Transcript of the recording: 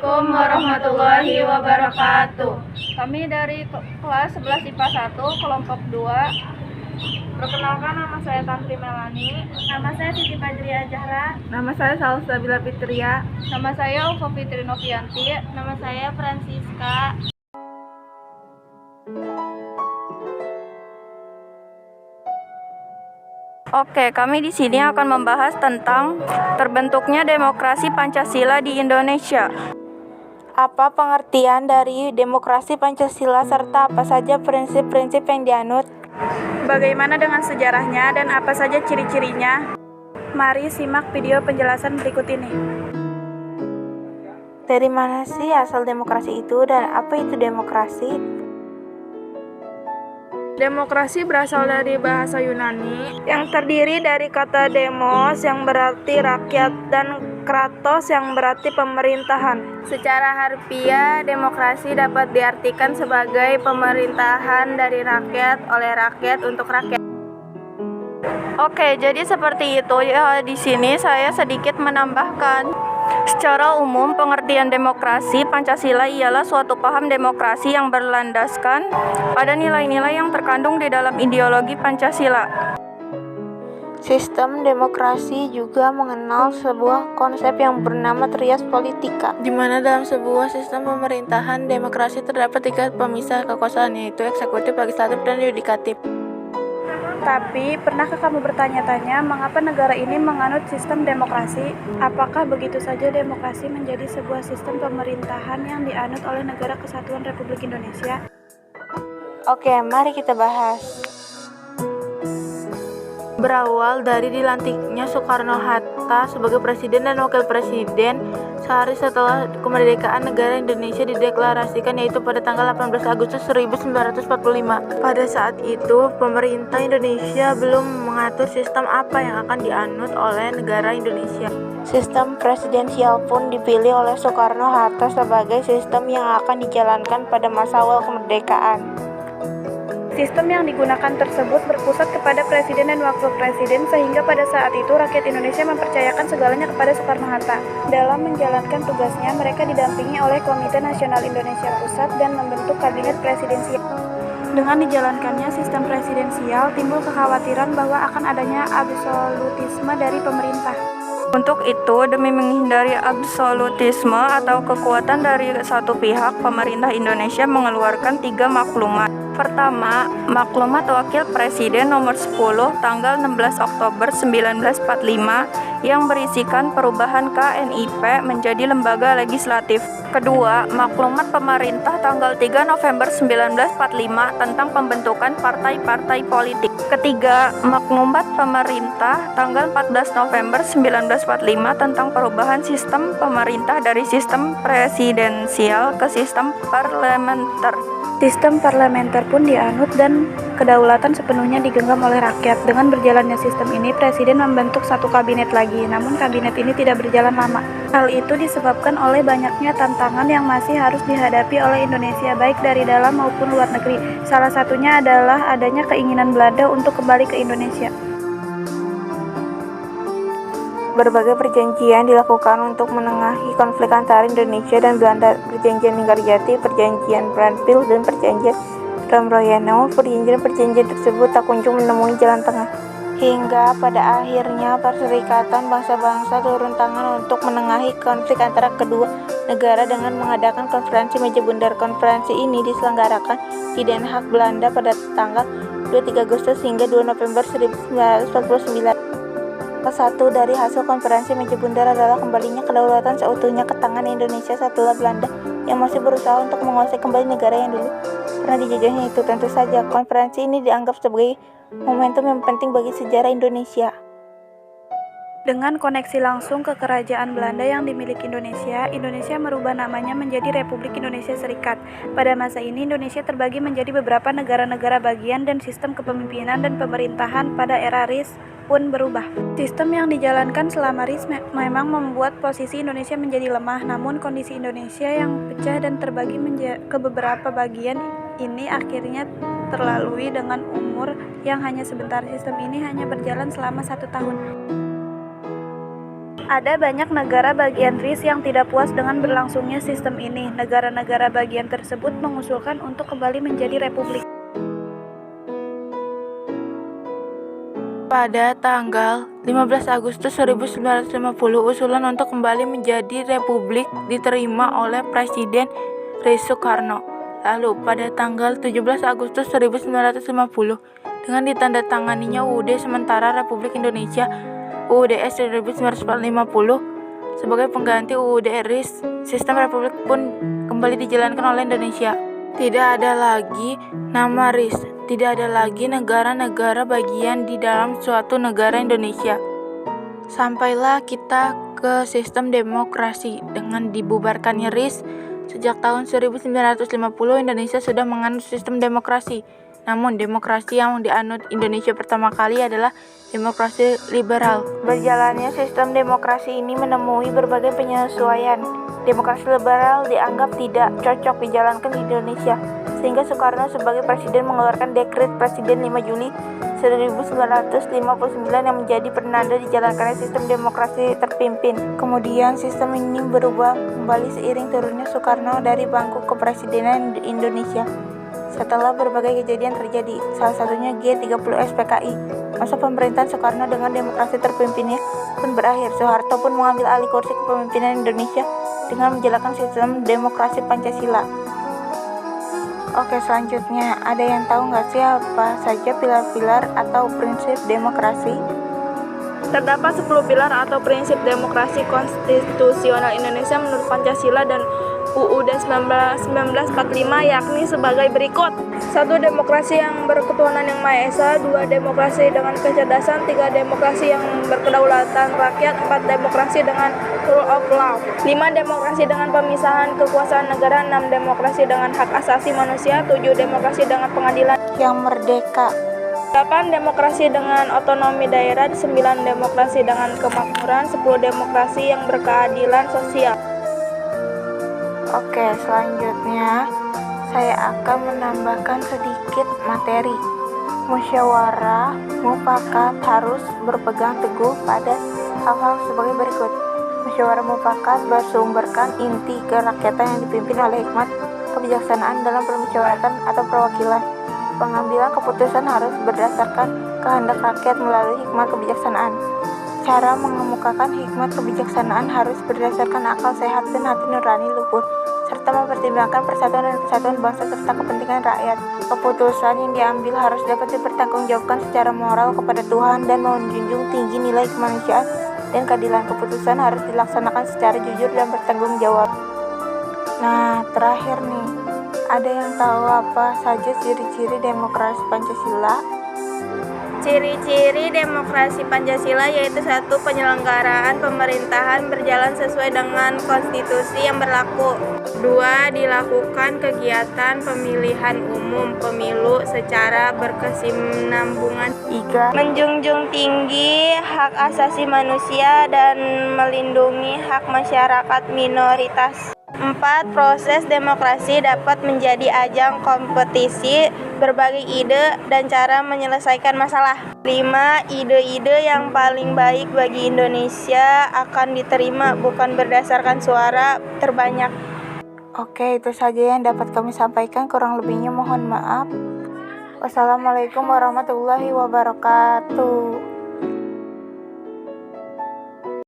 Assalamualaikum warahmatullahi wabarakatuh. Kami dari kelas 11 IPA 1, kelompok 2. Perkenalkan, nama saya Tantri Melani. Nama saya Siti Badriah Zahra. Nama saya Salsabila Fitria. Nama saya Ufa Fitri Novianti. Nama saya Francisca. Oke, kami di sini akan membahas tentang terbentuknya demokrasi Pancasila di Indonesia. Apa pengertian dari demokrasi Pancasila serta apa saja prinsip-prinsip yang dianut? Bagaimana dengan sejarahnya dan apa saja ciri-cirinya? Mari simak video penjelasan berikut ini. Dari mana sih asal demokrasi itu dan apa itu demokrasi? Demokrasi berasal dari bahasa Yunani yang terdiri dari kata demos yang berarti rakyat dan kratos yang berarti pemerintahan. Secara harfiah, demokrasi dapat diartikan sebagai pemerintahan dari rakyat, oleh rakyat, untuk rakyat. Oke, jadi seperti itu ya. Di sini saya sedikit menambahkan. Secara umum, pengertian demokrasi Pancasila ialah suatu paham demokrasi yang berlandaskan pada nilai-nilai yang terkandung di dalam ideologi Pancasila. Sistem demokrasi juga mengenal sebuah konsep yang bernama trias politika, Di mana dalam sebuah sistem pemerintahan, demokrasi terdapat tiga pemisah kekuasaan, yaitu eksekutif, legislatif, dan yudikatif. Tapi, pernahkah kamu bertanya-tanya mengapa negara ini menganut sistem demokrasi? Apakah begitu saja demokrasi menjadi sebuah sistem pemerintahan yang dianut oleh Negara Kesatuan Republik Indonesia? Oke, mari kita bahas. Berawal dari dilantiknya Soekarno-Hatta sebagai presiden dan wakil presiden sehari setelah kemerdekaan negara Indonesia dideklarasikan, yaitu pada tanggal 18 Agustus 1945. Pada saat itu, pemerintah Indonesia belum mengatur sistem apa yang akan dianut oleh negara Indonesia. Sistem presidensial pun dipilih oleh Soekarno-Hatta sebagai sistem yang akan dijalankan pada masa awal kemerdekaan. Sistem yang digunakan tersebut berpusat kepada presiden dan wakil presiden, sehingga pada saat itu rakyat Indonesia mempercayakan segalanya kepada Soekarno-Hatta. Dalam menjalankan tugasnya, mereka didampingi oleh Komite Nasional Indonesia Pusat dan membentuk kabinet presidensial. Dengan dijalankannya sistem presidensial, timbul kekhawatiran bahwa akan adanya absolutisme dari pemerintah. Untuk itu, demi menghindari absolutisme atau kekuatan dari satu pihak, pemerintah Indonesia mengeluarkan 3 maklumat. Pertama, Maklumat Wakil Presiden nomor 10 tanggal 16 Oktober 1945 yang berisikan perubahan KNIP menjadi lembaga legislatif. Kedua, Maklumat Pemerintah tanggal 3 November 1945 tentang pembentukan partai-partai politik. Ketiga, Maklumat Pemerintah tanggal 14 November 1945 tentang perubahan sistem pemerintah dari sistem presidensial ke sistem parlementer. Sistem parlementer pun dianut dan kedaulatan sepenuhnya digenggam oleh rakyat. Dengan berjalannya sistem ini, presiden membentuk satu kabinet lagi, namun kabinet ini tidak berjalan lama. Hal itu disebabkan oleh banyaknya tantangan yang masih harus dihadapi oleh Indonesia, baik dari dalam maupun luar negeri. Salah satunya adalah adanya keinginan Belanda untuk kembali ke Indonesia. Berbagai perjanjian dilakukan untuk menengahi konflik antara Indonesia dan Belanda. Perjanjian Linggarjati, Perjanjian Braunfels, dan Perjanjian Ramroya. Namun perjanjian tersebut tak kunjung menemui jalan tengah. Hingga pada akhirnya Perserikatan Bangsa-Bangsa turun tangan untuk menengahi konflik antara kedua negara dengan mengadakan konferensi meja bundar. Konferensi ini diselenggarakan di Den Haag, Belanda pada tanggal 23 Agustus hingga 2 November 1949. Salah satu dari hasil konferensi meja bundar adalah kembalinya kedaulatan seutuhnya ke tangan Indonesia setelah Belanda yang masih berusaha untuk menguasai kembali negara yang dulu pernah dijajahnya itu. Tentu saja, konferensi ini dianggap sebagai momentum yang penting bagi sejarah Indonesia. Dengan koneksi langsung ke kerajaan Belanda yang dimiliki Indonesia, Indonesia merubah namanya menjadi Republik Indonesia Serikat. Pada masa ini, Indonesia terbagi menjadi beberapa negara-negara bagian dan sistem kepemimpinan dan pemerintahan pada era RIS pun berubah. Sistem yang dijalankan selama RIS memang membuat posisi Indonesia menjadi lemah, namun kondisi Indonesia yang pecah dan terbagi ke beberapa bagian ini akhirnya terlalui dengan umur yang hanya sebentar. Sistem ini hanya berjalan selama 1 tahun. Ada banyak negara bagian RIS yang tidak puas dengan berlangsungnya sistem ini. Negara-negara bagian tersebut mengusulkan untuk kembali menjadi republik. Pada tanggal 15 Agustus 1950, usulan untuk kembali menjadi republik diterima oleh Presiden RIS Soekarno. Lalu, pada tanggal 17 Agustus 1950, dengan ditandatanganinya UUD Sementara Republik Indonesia UUDS 1950 sebagai pengganti UUD RIS, sistem republik pun kembali dijalankan oleh Indonesia. Tidak ada lagi nama RIS, tidak ada lagi negara-negara bagian di dalam suatu negara Indonesia. Sampailah kita ke sistem demokrasi. Dengan dibubarkannya RIS, sejak tahun 1950 Indonesia sudah menganut sistem demokrasi. Namun demokrasi yang dianut Indonesia pertama kali adalah demokrasi liberal. Berjalannya sistem demokrasi ini menemui berbagai penyesuaian. Demokrasi liberal dianggap tidak cocok dijalankan di Indonesia, sehingga Soekarno sebagai presiden mengeluarkan dekret Presiden 5 Juli 1959 yang menjadi penanda dijalankannya sistem demokrasi terpimpin. Kemudian sistem ini berubah kembali seiring turunnya Soekarno dari bangku kepresidenan di Indonesia. Setelah berbagai kejadian terjadi, salah satunya G30 SPKI, masa pemerintahan Soekarno dengan demokrasi terpimpinnya pun berakhir. Soeharto pun mengambil alih kursi kepemimpinan Indonesia dengan menjalankan sistem demokrasi Pancasila. Oke, selanjutnya, ada yang tahu nggak sih apa saja pilar-pilar atau prinsip demokrasi? Terdapat 10 pilar atau prinsip demokrasi konstitusional Indonesia menurut Pancasila dan UUD 1945, yakni sebagai berikut. 1. Demokrasi yang berketuhanan yang Maha Esa. 2. Demokrasi dengan kecerdasan. 3. Demokrasi yang berkedaulatan rakyat. 4. Demokrasi dengan rule of law. 5. Demokrasi dengan pemisahan kekuasaan negara. 6. Demokrasi dengan hak asasi manusia. 7. Demokrasi dengan pengadilan Yang merdeka. 8. Demokrasi dengan otonomi daerah. 9. Demokrasi dengan kemakmuran. 10. Demokrasi yang berkeadilan sosial. Oke, selanjutnya saya akan menambahkan sedikit materi. Musyawarah mufakat harus berpegang teguh pada hal-hal sebagai berikut. Musyawarah mufakat bersumberkan inti kerakyatan yang dipimpin oleh hikmat kebijaksanaan dalam permusyawaratan atau perwakilan. Pengambilan keputusan harus berdasarkan kehendak rakyat melalui hikmat kebijaksanaan. Cara mengemukakan hikmat kebijaksanaan harus berdasarkan akal sehat dan hati nurani luhur, serta mempertimbangkan persatuan dan kesatuan bangsa serta kepentingan rakyat. Keputusan yang diambil harus dapat dipertanggungjawabkan secara moral kepada Tuhan dan menjunjung tinggi nilai kemanusiaan dan keadilan. Keputusan harus dilaksanakan secara jujur dan bertanggung jawab. Nah, terakhir nih, ada yang tahu apa saja ciri-ciri demokrasi Pancasila? Ciri-ciri demokrasi Pancasila yaitu 1. Penyelenggaraan pemerintahan berjalan sesuai dengan konstitusi yang berlaku. 2. Dilakukan kegiatan pemilihan umum pemilu secara berkesinambungan. 3. Menjunjung tinggi hak asasi manusia dan melindungi hak masyarakat minoritas. 4. Proses demokrasi dapat menjadi ajang kompetisi berbagai ide dan cara menyelesaikan masalah. 5. Ide-ide yang paling baik bagi Indonesia akan diterima bukan berdasarkan suara terbanyak. Oke, itu saja yang dapat kami sampaikan, kurang lebihnya mohon maaf. Wassalamualaikum warahmatullahi wabarakatuh.